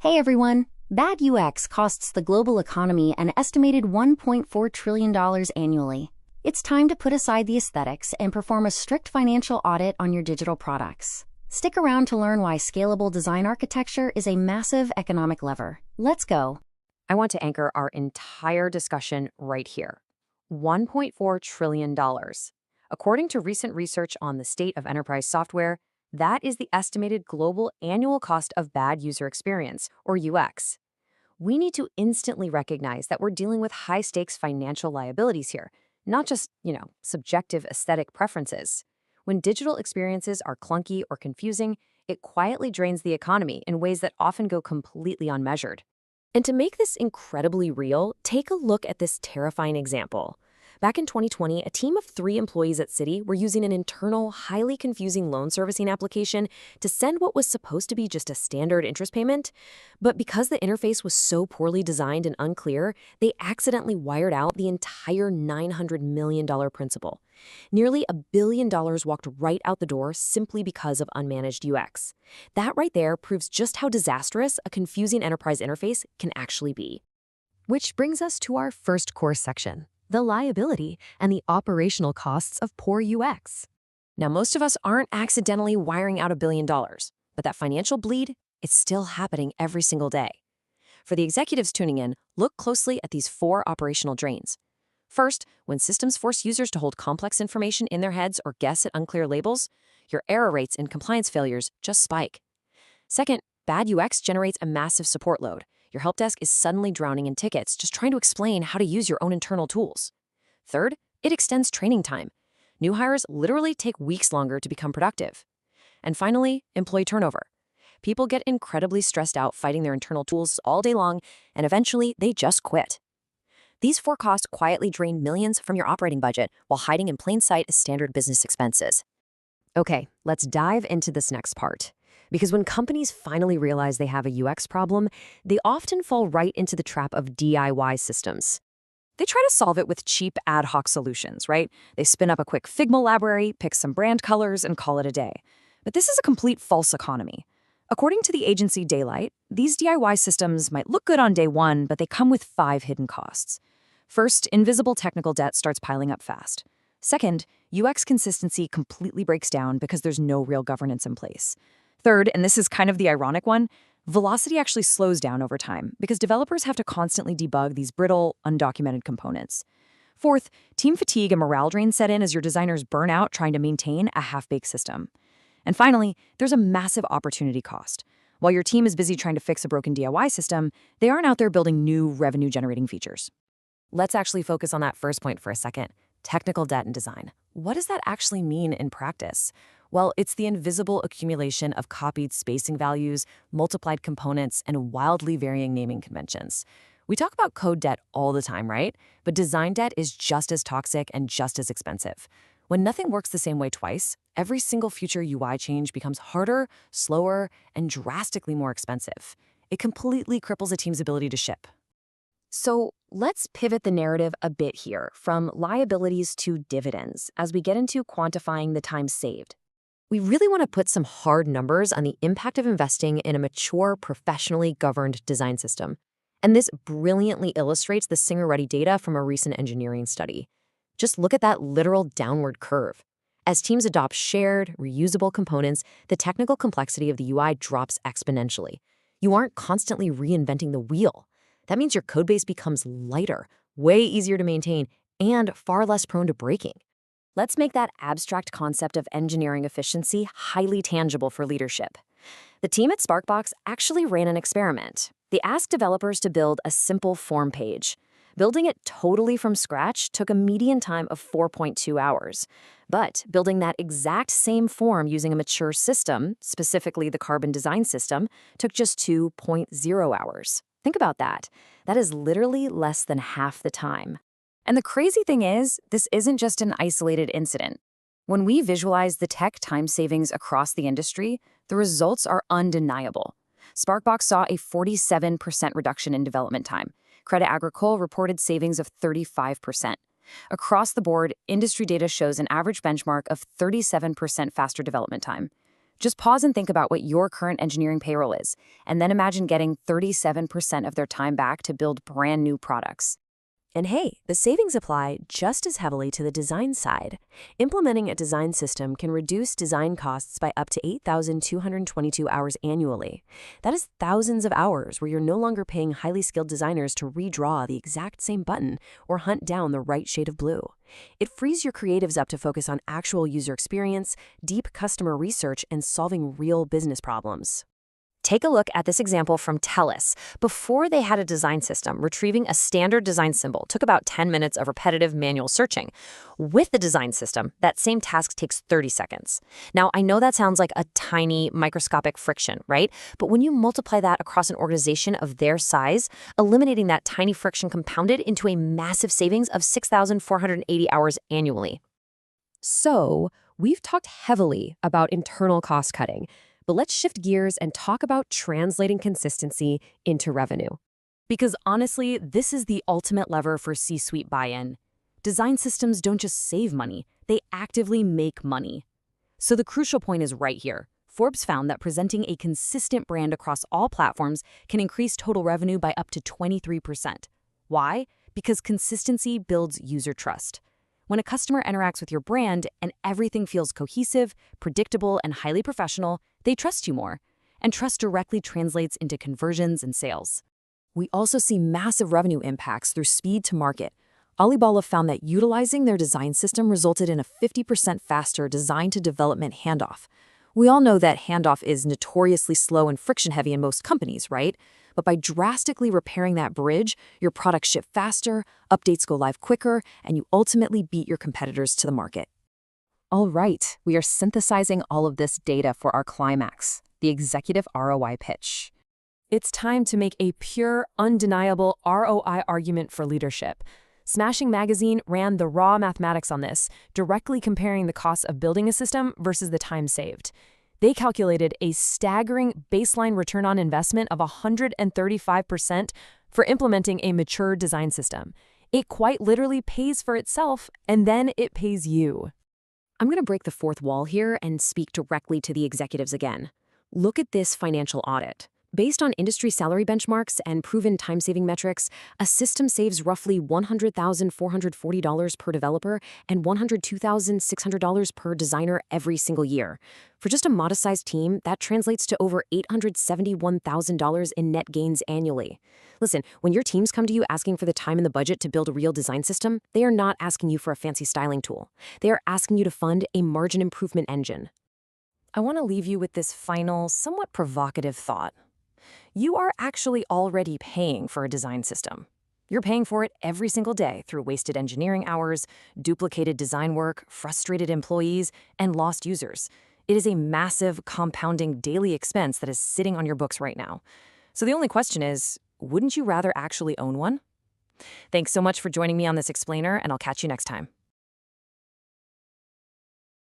Hey everyone! Bad UX costs the global economy an estimated $1.4 trillion annually. It's time to put aside the aesthetics and perform a strict financial audit on your digital products. Stick around to learn why scalable design architecture is a massive economic lever. Let's go. I want to anchor our entire discussion right here. $1.4 trillion. According to recent research on the state of enterprise software, that is the estimated global annual cost of bad user experience, or UX. We need to instantly recognize that we're dealing with high-stakes financial liabilities here, not just, subjective aesthetic preferences. When digital experiences are clunky or confusing, it quietly drains the economy in ways that often go completely unmeasured. And to make this incredibly real, take a look at this terrifying example. Back in 2020, a team of 3 employees at Citi were using an internal, highly confusing loan servicing application to send what was supposed to be just a standard interest payment. But because the interface was so poorly designed and unclear, they accidentally wired out the entire $900 million principal. Nearly $1 billion walked right out the door simply because of unmanaged UX. That right there proves just how disastrous a confusing enterprise interface can actually be. Which brings us to our first course section: the liability and the operational costs of poor UX. Now, most of us aren't accidentally wiring out $1 billion, but that financial bleed, it's still happening every single day. For the executives tuning in, look closely at these 4 operational drains. First, when systems force users to hold complex information in their heads or guess at unclear labels, your error rates and compliance failures just spike. Second, bad UX generates a massive support load. Your help desk is suddenly drowning in tickets just trying to explain how to use your own internal tools. Third, it extends training time. New hires literally take weeks longer to become productive. And finally, employee turnover. People get incredibly stressed out fighting their internal tools all day long, and eventually they just quit. These 4 costs quietly drain millions from your operating budget while hiding in plain sight as standard business expenses. Okay, let's dive into this next part. Because when companies finally realize they have a UX problem, they often fall right into the trap of DIY systems. They try to solve it with cheap ad hoc solutions, right? They spin up a quick Figma library, pick some brand colors, and call it a day. But this is a complete false economy. According to the agency Daylight, these DIY systems might look good on day 1, but they come with 5 hidden costs. First, invisible technical debt starts piling up fast. Second, UX consistency completely breaks down because there's no real governance in place. Third, and this is kind of the ironic one, velocity actually slows down over time because developers have to constantly debug these brittle, undocumented components. Fourth, team fatigue and morale drain set in as your designers burn out trying to maintain a half-baked system. And finally, there's a massive opportunity cost. While your team is busy trying to fix a broken DIY system, they aren't out there building new revenue-generating features. Let's actually focus on that first point for a second: technical debt in design. What does that actually mean in practice? Well, it's the invisible accumulation of copied spacing values, multiplied components, and wildly varying naming conventions. We talk about code debt all the time, right? But design debt is just as toxic and just as expensive. When nothing works the same way twice, every single future UI change becomes harder, slower, and drastically more expensive. It completely cripples a team's ability to ship. So let's pivot the narrative a bit here, from liabilities to dividends, as we get into quantifying the time saved. We really want to put some hard numbers on the impact of investing in a mature, professionally governed design system. And this brilliantly illustrates the Singer-Ready data from a recent engineering study. Just look at that literal downward curve. As teams adopt shared, reusable components, the technical complexity of the UI drops exponentially. You aren't constantly reinventing the wheel. That means your codebase becomes lighter, way easier to maintain, and far less prone to breaking. Let's make that abstract concept of engineering efficiency highly tangible for leadership. The team at Sparkbox actually ran an experiment. They asked developers to build a simple form page. Building it totally from scratch took a median time of 4.2 hours. But building that exact same form using a mature system, specifically the Carbon design system, took just 2.0 hours. Think about that. That is literally less than half the time. And the crazy thing is, this isn't just an isolated incident. When we visualize the tech time savings across the industry, the results are undeniable. Sparkbox saw a 47% reduction in development time. Crédit Agricole reported savings of 35%. Across the board, industry data shows an average benchmark of 37% faster development time. Just pause and think about what your current engineering payroll is, and then imagine getting 37% of their time back to build brand new products. And hey, the savings apply just as heavily to the design side. Implementing a design system can reduce design costs by up to 8,222 hours annually. That is thousands of hours where you're no longer paying highly skilled designers to redraw the exact same button or hunt down the right shade of blue. It frees your creatives up to focus on actual user experience, deep customer research, and solving real business problems. Take a look at this example from TELUS. Before they had a design system, retrieving a standard design symbol took about 10 minutes of repetitive manual searching. With the design system, that same task takes 30 seconds. Now, I know that sounds like a tiny, microscopic friction, right? But when you multiply that across an organization of their size, eliminating that tiny friction compounded into a massive savings of 6,480 hours annually. So, we've talked heavily about internal cost cutting. But let's shift gears and talk about translating consistency into revenue. Because honestly, this is the ultimate lever for C-suite buy-in. Design systems don't just save money, they actively make money. So the crucial point is right here. Forbes found that presenting a consistent brand across all platforms can increase total revenue by up to 23%. Why? Because consistency builds user trust. When a customer interacts with your brand and everything feels cohesive, predictable, and highly professional, they trust you more. And trust directly translates into conversions and sales. We also see massive revenue impacts through speed to market. Alibaba found that utilizing their design system resulted in a 50% faster design-to-development handoff. We all know that handoff is notoriously slow and friction-heavy in most companies, right? But by drastically repairing that bridge, your products ship faster, updates go live quicker, and you ultimately beat your competitors to the market. All right, we are synthesizing all of this data for our climax, the Executive ROI Pitch. It's time to make a pure, undeniable ROI argument for leadership. Smashing Magazine ran the raw mathematics on this, directly comparing the cost of building a system versus the time saved. They calculated a staggering baseline return on investment of 135% for implementing a mature design system. It quite literally pays for itself, and then it pays you. I'm going to break the fourth wall here and speak directly to the executives again. Look at this financial audit. Based on industry salary benchmarks and proven time-saving metrics, a system saves roughly $100,440 per developer and $102,600 per designer every single year. For just a modest-sized team, that translates to over $871,000 in net gains annually. Listen, when your teams come to you asking for the time and the budget to build a real design system, they are not asking you for a fancy styling tool. They are asking you to fund a margin improvement engine. I want to leave you with this final, somewhat provocative thought. You are actually already paying for a design system. You're paying for it every single day through wasted engineering hours, duplicated design work, frustrated employees, and lost users. It is a massive, compounding daily expense that is sitting on your books right now. So the only question is, wouldn't you rather actually own one? Thanks so much for joining me on this explainer, and I'll catch you next time.